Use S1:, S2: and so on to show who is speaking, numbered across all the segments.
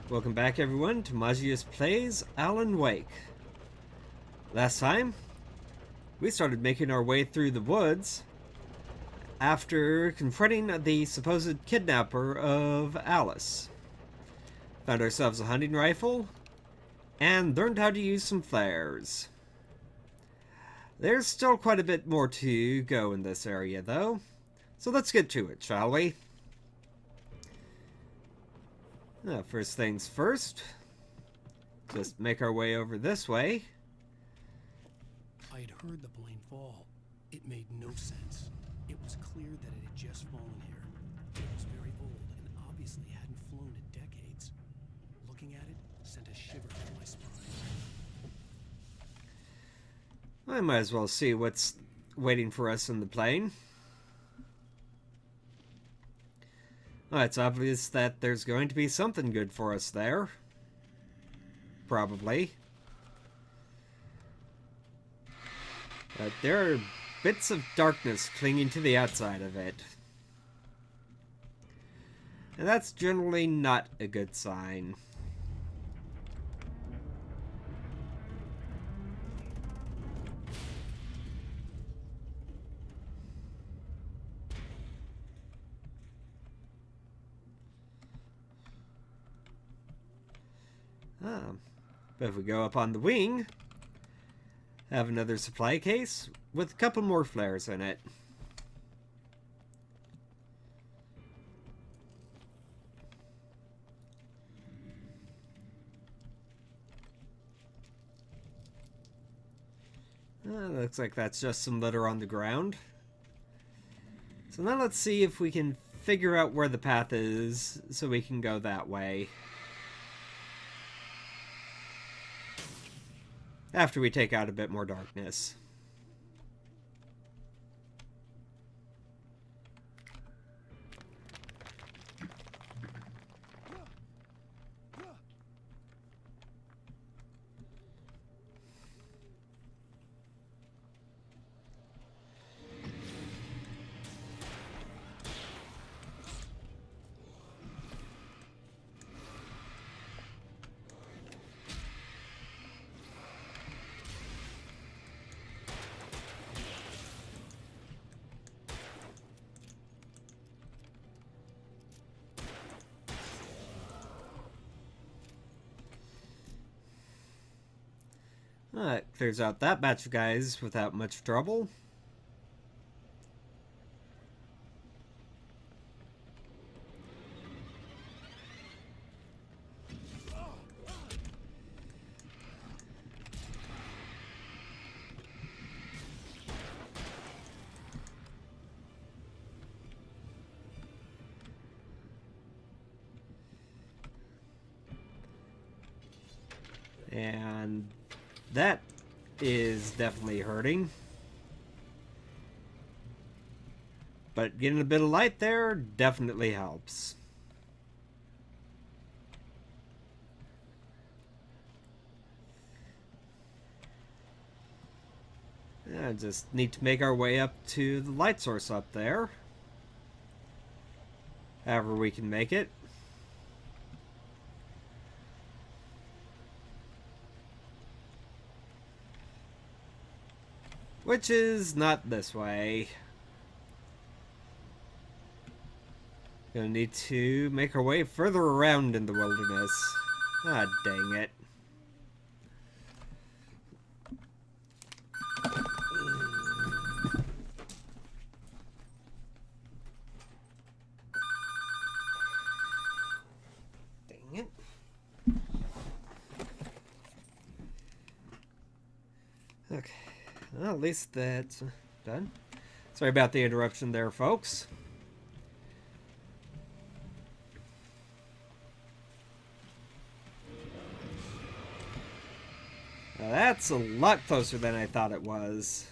S1: Welcome back everyone to Magius Plays Alan Wake. Last time, we started making our way through the woods after confronting the supposed kidnapper of Alice. Found ourselves a hunting rifle and learned how to use some flares. There's still quite a bit more to go in this area though, so let's get to it, shall we? First things first, just make our way over this way.
S2: I had heard the plane fall. It made no sense. It was clear that it had just fallen here. It was very old and obviously hadn't flown in decades. Looking at it sent a shiver down my spine.
S1: I might as well see what's waiting for us in the plane. It's obvious that there's going to be something good for us there. Probably. But there are bits of darkness clinging to the outside of it. And that's generally not a good sign. But if we go up on the wing, have another supply case with a couple more flares in it. Looks like that's just some litter on the ground. So now let's see if we can figure out where the path is so we can go that way. After we take out a bit more darkness. It clears out that batch of guys without much trouble. And that is definitely hurting. But getting a bit of light there definitely helps. Yeah, just need to make our way up to the light source up there. However we can make it. Which is not this way. Gonna need to make our way further around in the wilderness. Ah, dang it. Dang it. Okay. Well, at least that's done. Sorry about the interruption there, folks. Now that's a lot closer than I thought it was.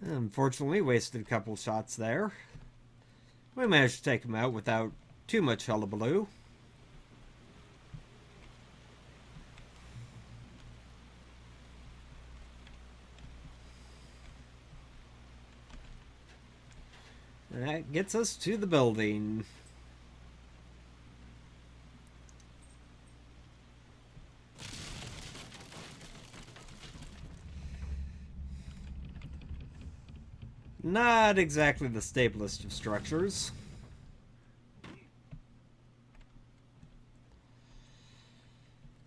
S1: Unfortunately, wasted a couple shots there. We managed to take him out without too much hullabaloo. And that gets us to the building. Not exactly the stablest of structures.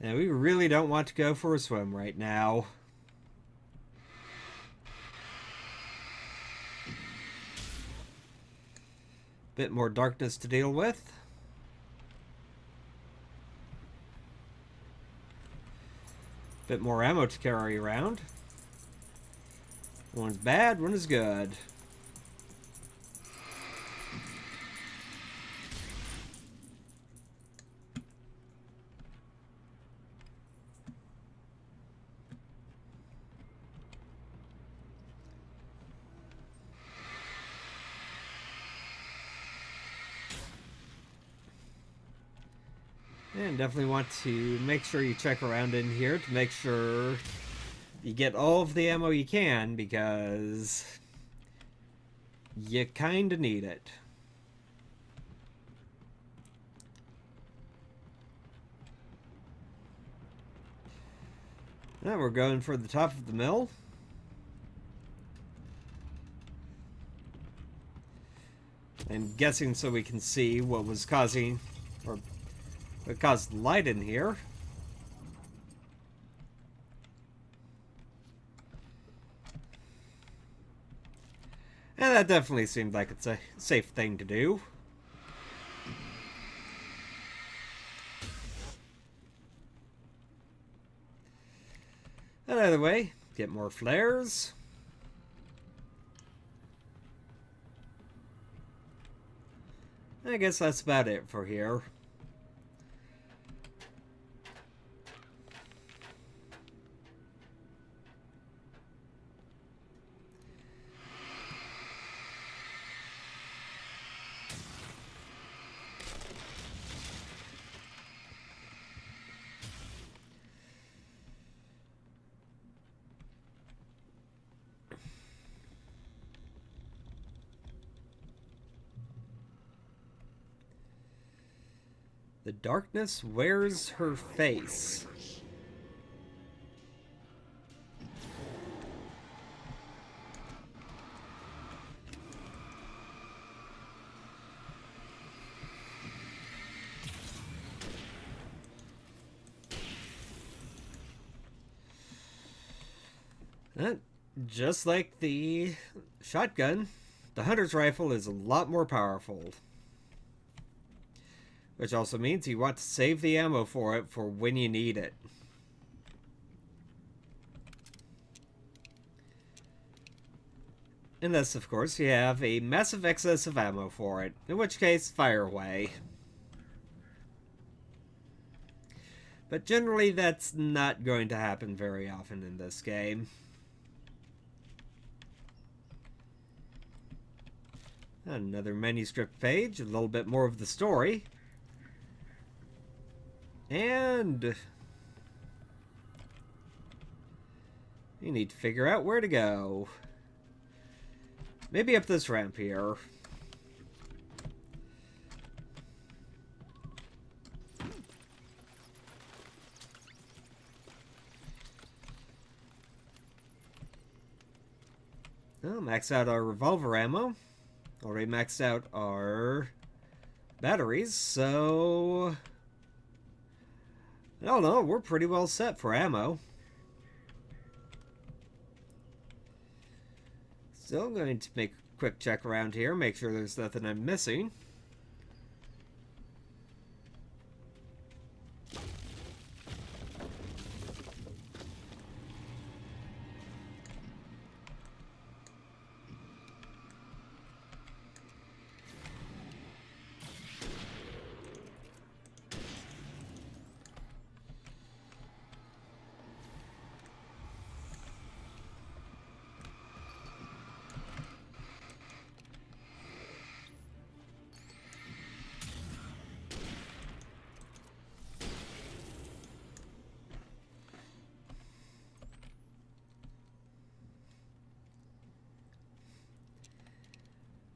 S1: And we really don't want to go for a swim right now. Bit more darkness to deal with. Bit more ammo to carry around. One's bad, one is good. And definitely want to make sure you check around in here to make sure you get all of the ammo you can, because you kinda need it. Now we're going for the top of the mill. I'm guessing so we can see what was causing, or what caused the light in here. And that definitely seemed like it's a safe thing to do. And either way, get more flares. I guess that's about it for here. The darkness wears her face. Just like the shotgun, the hunter's rifle is a lot more powerful. Which also means you want to save the ammo for it for when you need it. Unless, of course, you have a massive excess of ammo for it, in which case, fire away. But generally, that's not going to happen very often in this game. Another manuscript page, a little bit more of the story. And you need to figure out where to go. Maybe up this ramp here. Well, max out our revolver ammo. Already maxed out our batteries, so I don't know, we're pretty well set for ammo. Still going to make a quick check around here, make sure there's nothing I'm missing.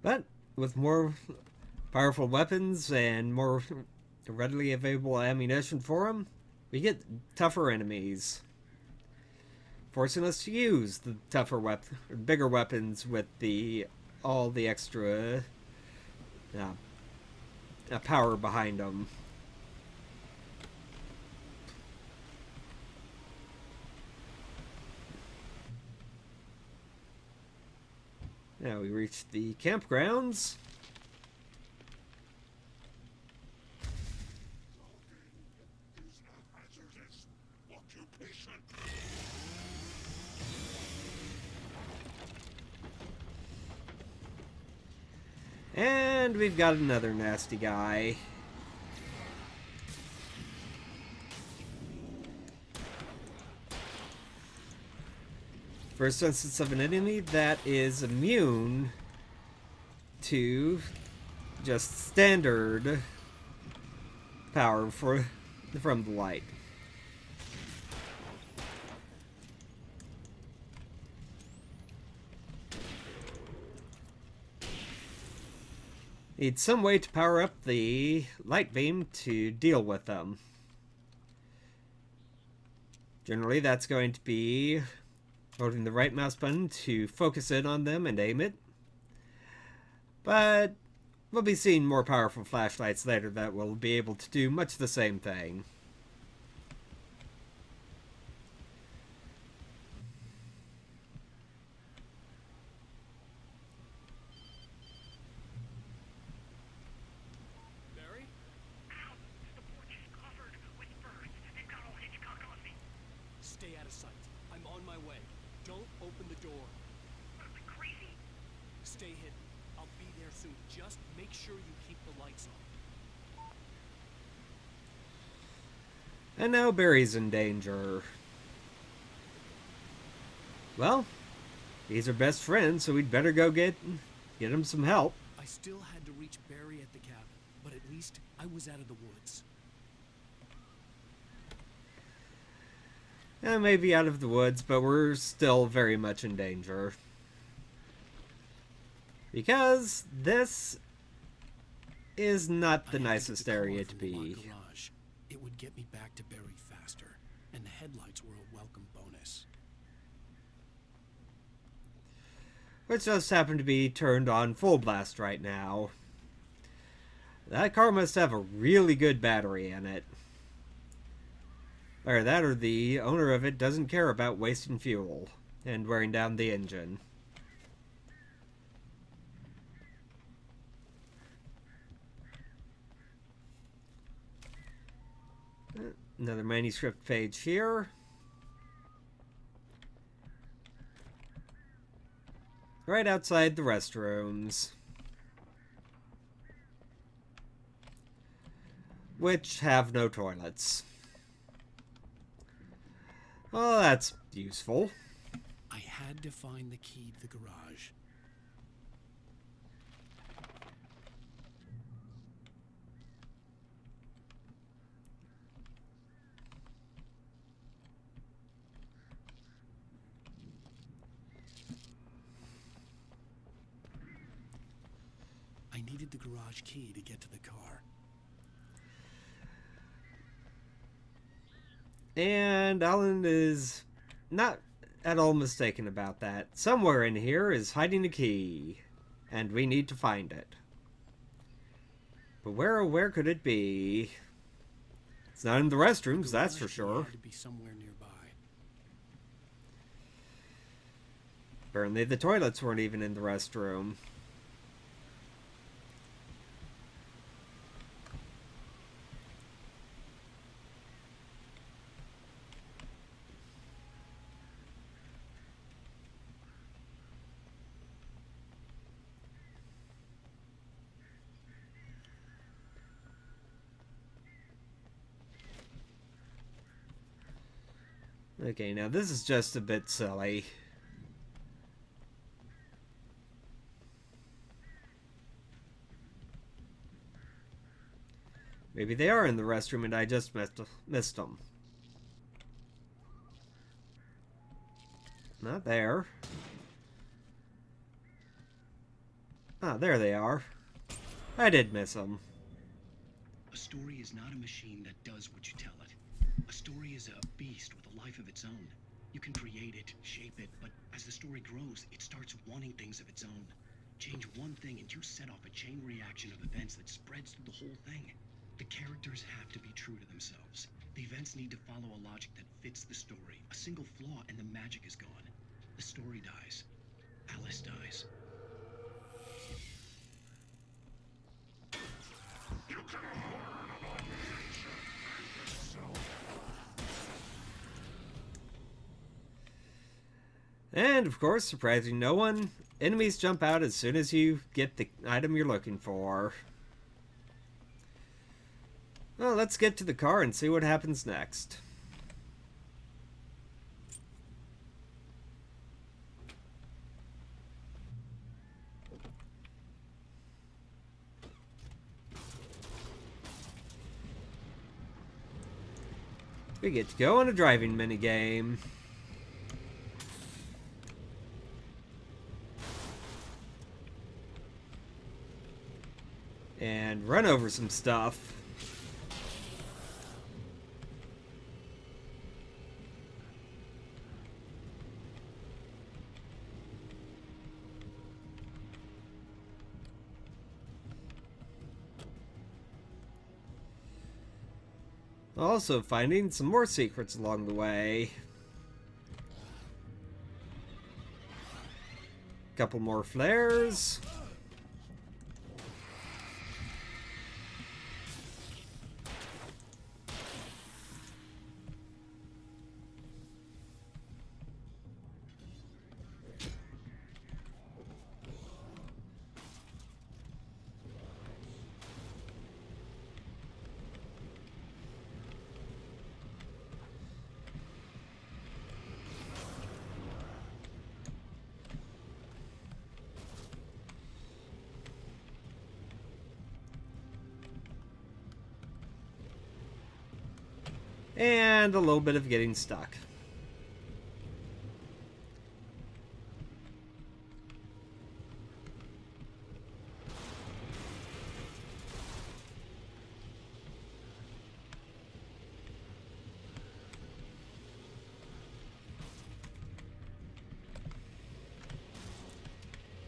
S1: But with more powerful weapons and more readily available ammunition for them, we get tougher enemies, forcing us to use the bigger weapons with all the extra power behind them. Now we reach the campgrounds. And we've got another nasty guy. First instance of an enemy that is immune to just standard power from the light. Need some way to power up the light beam to deal with them. Generally, that's going to be holding the right mouse button to focus in on them and aim it. But we'll be seeing more powerful flashlights later that will be able to do much the same thing.
S2: Barry?
S3: Ow! The porch is covered with birds. They've got all Hitchcock on me.
S2: Stay out of sight. I'm on my way. Don't open the door.
S3: Are we crazy?
S2: Stay hidden. I'll be there soon. Just make sure you keep the lights on.
S1: And now Barry's in danger. Well, these are best friends, so we'd better go get him some help.
S2: I still had to reach Barry at the cabin, but at least I was out of the woods.
S1: Maybe out of the woods, but we're still very much in danger. Because this is not the nicest area to be.
S2: Garage. It would get me back to Barry faster, and the headlights were a welcome bonus.
S1: Which just happened to be turned on full blast right now. That car must have a really good battery in it. Or that, or the owner of it doesn't care about wasting fuel and wearing down the engine. Another manuscript page here. Right outside the restrooms. Which have no toilets. Well, that's useful.
S2: I had to find the key to the garage. I needed the garage key to get to the car.
S1: And Alan is not at all mistaken about that. Somewhere in here is hiding a key, and we need to find it. But where could it be? It's not in the restrooms, that's for sure.
S2: Had to be somewhere nearby.
S1: Apparently the toilets weren't even in the restroom. Okay, now this is just a bit silly. Maybe they are in the restroom and I just missed them. Not there. Ah, there they are. I did miss them.
S2: A story is not a machine that does what you tell it. A story is a beast with a life of its own. You can create it, shape it, but as the story grows, it starts wanting things of its own. Change one thing and you set off a chain reaction of events that spreads through the whole thing. The characters have to be true to themselves. The events need to follow a logic that fits the story. A single flaw and the magic is gone. The story dies. Alice dies.
S1: And, of course, surprising no one, enemies jump out as soon as you get the item you're looking for. Well, let's get to the car and see what happens next. We get to go on a driving minigame. And run over some stuff. Also finding some more secrets along the way. Couple more flares. And a little bit of getting stuck.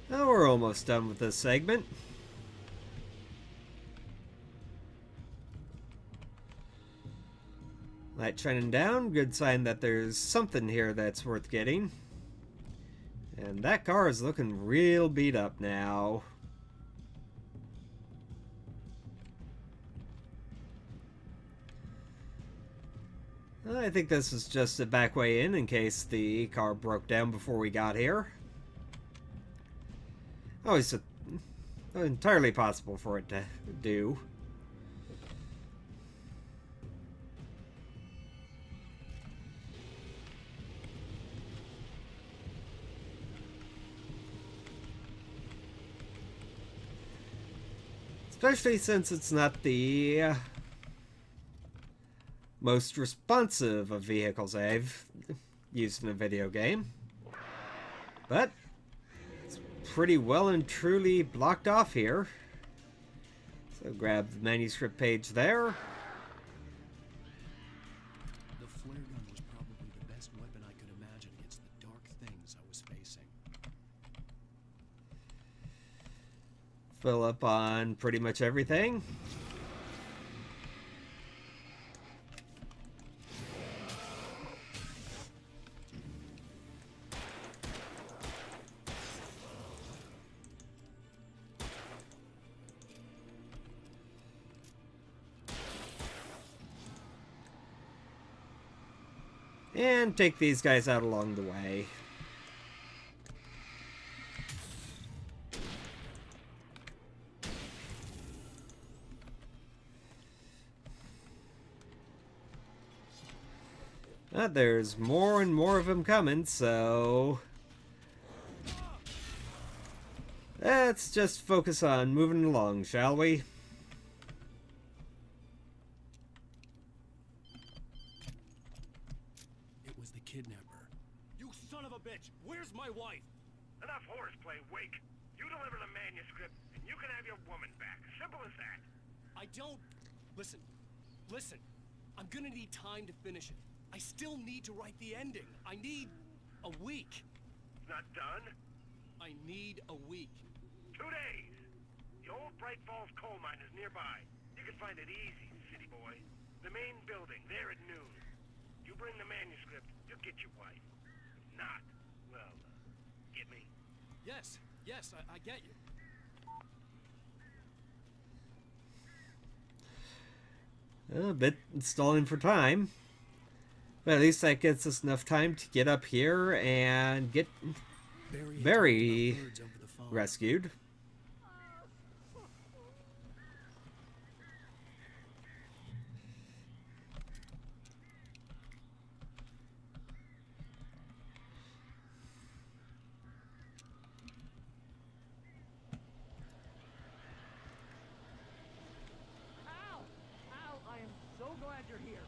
S1: Now we're almost done with this segment. Light shining down, good sign that there's something here that's worth getting. And that car is looking real beat up now. I think this is just a back way in case the car broke down before we got here. Oh, it's entirely possible for it to do. Especially since it's not the most responsive of vehicles I've used in a video game. But it's pretty well and truly blocked off here. So grab the manuscript page there.
S2: The flare gun was probably the best weapon I could imagine against the dark things I was facing.
S1: Fill up on pretty much everything. And take these guys out along the way. There's more and more of them coming, so let's just focus on moving along, shall we?
S2: It was the kidnapper. You son of a bitch! Where's my wife?
S3: Enough horseplay, Wake. You deliver the manuscript, and you can have your woman back. Simple as that.
S2: I don't... Listen. Listen. I'm gonna need time to finish it. I still need to write the ending. I need a week.
S3: It's not done.
S2: I need a week.
S3: 2 days. The old Bright Falls coal mine is nearby. You can find it easy, city boy. The main building, there at noon. You bring the manuscript, you'll get your wife. If not, well, get me?
S2: Yes, yes, I get you.
S1: A bit stalling for time. But at least that gets us enough time to get up here and get Barry
S2: Birds over the phone.
S1: rescued.
S4: Al! Al, I am so glad you're here.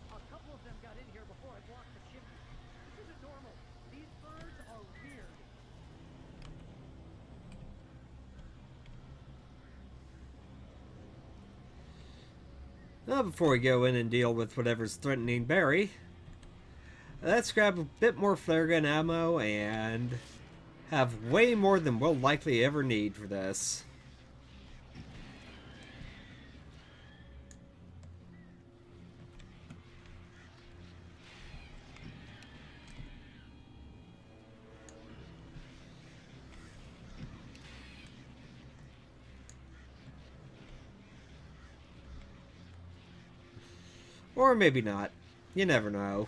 S4: A couple of them got in here before I blocked the chimney. This isn't normal. These birds are weird.
S1: Before we go in and deal with whatever's threatening Barry, let's grab a bit more flare gun ammo and have way more than we'll likely ever need for this. Or maybe not. You never know.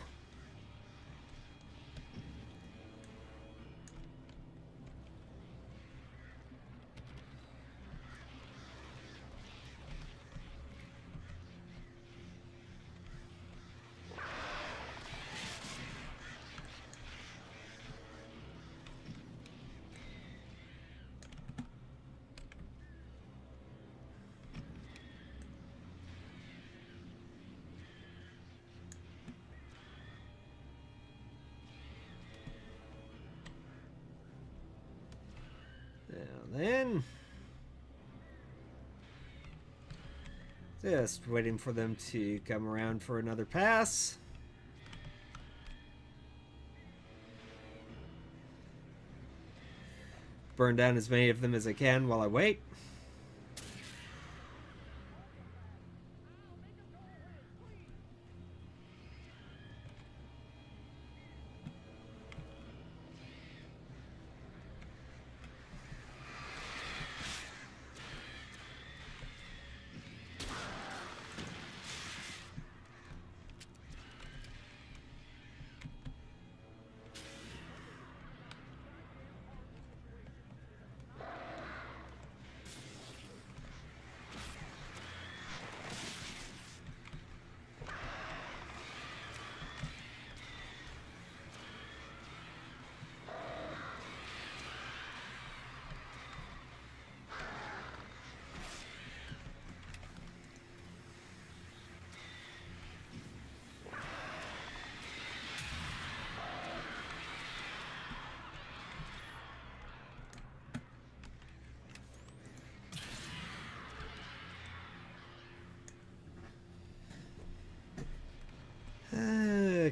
S1: Now then, just waiting for them to come around for another pass. Burn down as many of them as I can while I wait.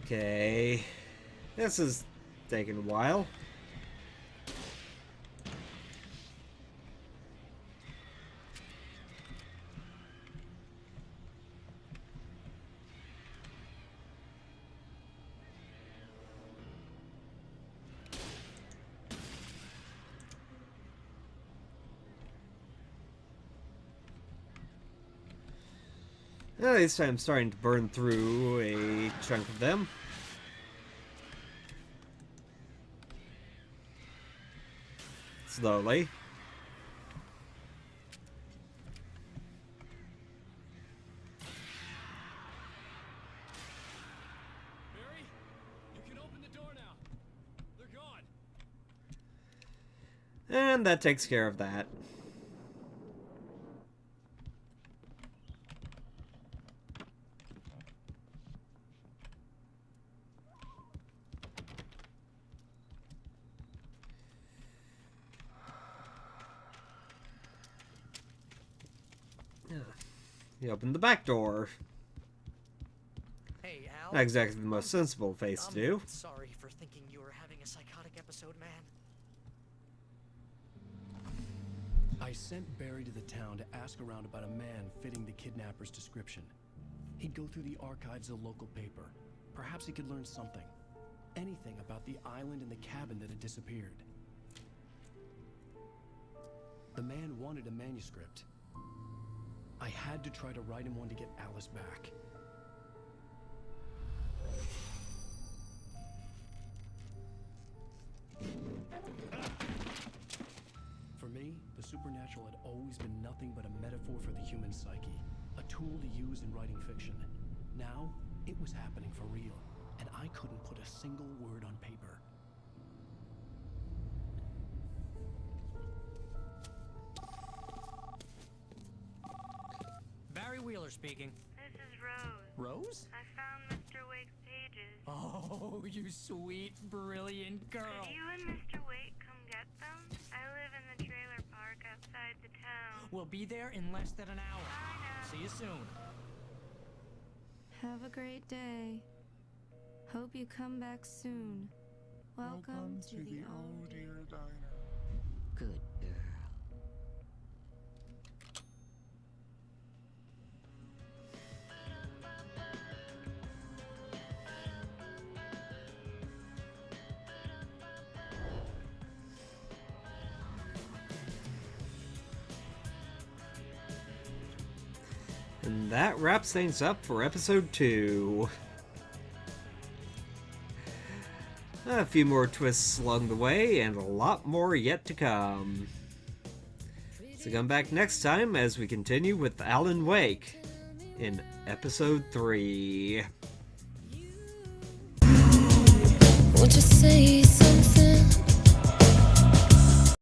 S1: Okay. This is taking a while. At least I'm starting to burn through a chunk of them. Slowly.
S2: Barry, you can open the door now. They're gone.
S1: And that takes care of that. He opened the back door.
S4: Hey, Al.
S1: Not exactly the most sensible face to do.
S4: Sorry for thinking you were having a psychotic episode, man.
S2: I sent Barry to the town to ask around about a man fitting the kidnapper's description. He'd go through the archives of the local paper. Perhaps he could learn something. Anything about the island and the cabin that had disappeared. The man wanted a manuscript. I had to try to write him one to get Alice back. For me, the supernatural had always been nothing but a metaphor for the human psyche, a tool to use in writing fiction. Now, it was happening for real, and I couldn't put a single word on paper.
S4: Barry Wheeler speaking.
S5: This is Rose.
S2: Rose?
S5: I found Mr. Wake's pages.
S4: Oh, you sweet, brilliant girl.
S5: Could you and Mr. Wake come get them? I live in the trailer park outside the town.
S4: We'll be there in less than an hour.
S5: I know.
S4: See you soon.
S6: Have a great day. Hope you come back soon. Welcome to the old
S7: dear diner.
S4: Good girl.
S1: And that wraps things up for episode 2. A few more twists along the way, and a lot more yet to come. So come back next time as we continue with Alan Wake in episode 3.
S6: What you say?